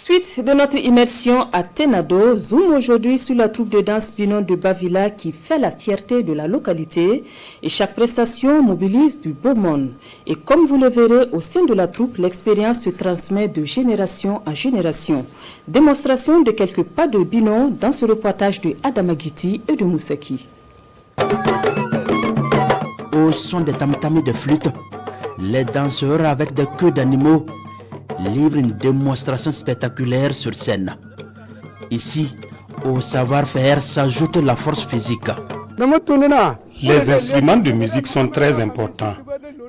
Suite de notre immersion à Tenado, zoom aujourd'hui sur la troupe de danse Binon de Bavila qui fait la fierté de la localité et chaque prestation mobilise du beau monde. Et comme vous le verrez au sein de la troupe, l'expérience se transmet de génération en génération. Démonstration de quelques pas de Binon dans ce reportage de Adamagiti et de Moussaki. Au son des tam-tams et des flûtes, les danseurs avec des queues d'animaux livrent une démonstration spectaculaire sur scène. Ici, au savoir-faire s'ajoute la force physique. Les instruments de musique sont très importants.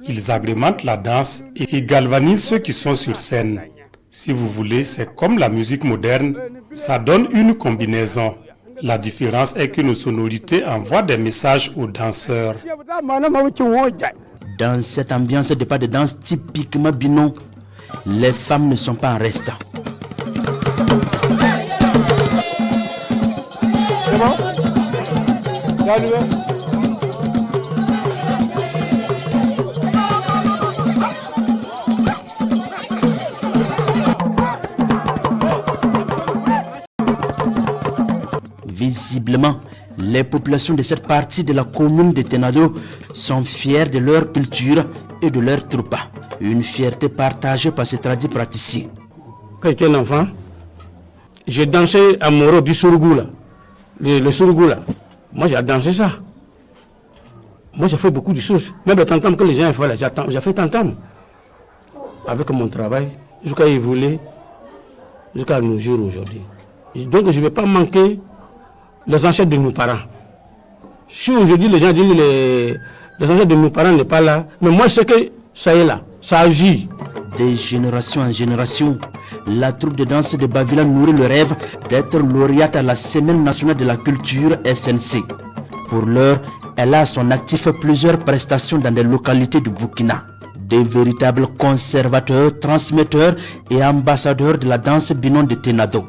Ils agrémentent la danse et galvanisent ceux qui sont sur scène. Si vous voulez, c'est comme la musique moderne, ça donne une combinaison. La différence est que nos sonorités envoient des messages aux danseurs. Dans cette ambiance de pas de danse typiquement Binon, les femmes ne sont pas en reste. Visiblement, les populations de cette partie de la commune de Tenado sont fières de leur culture et de leur troupe. Une fierté partagée par ces tradis praticiens. Quand j'étais un enfant, j'ai dansé à Moro du Surugou là. Le Surugou là. Moi j'ai dansé ça. Moi j'ai fait beaucoup de choses. Même le tantam que les gens font là, j'ai fait tantam. Avec mon travail, jusqu'à évoluer, jusqu'à nos jours aujourd'hui. Donc je ne vais pas manquer les ancêtres de nos parents. Si aujourd'hui les gens disent que les ancêtres de nos parents n'est pas là, mais moi je sais que ça est là. Ça agit. De génération en génération, la troupe de danse de Bavila nourrit le rêve d'être lauréate à la Semaine nationale de la culture SNC. Pour l'heure, elle a à son actif plusieurs prestations dans des localités du Burkina. Des véritables conservateurs, transmetteurs et ambassadeurs de la danse Binon de Tenado.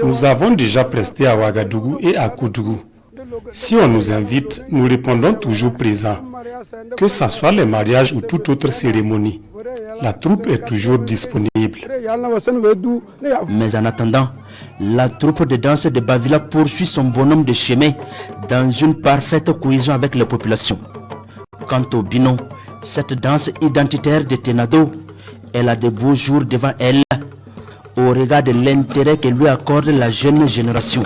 Nous avons déjà presté à Ouagadougou et à Koudougou. Si on nous invite, nous répondons toujours présents. Que ce soit les mariages ou toute autre cérémonie, la troupe est toujours disponible. Mais en attendant, la troupe de danse de Bavila poursuit son bonhomme de chemin dans une parfaite cohésion avec les populations. Quant au Binon, cette danse identitaire de Tenado, elle a de beaux jours devant elle au regard de l'intérêt que lui accorde la jeune génération.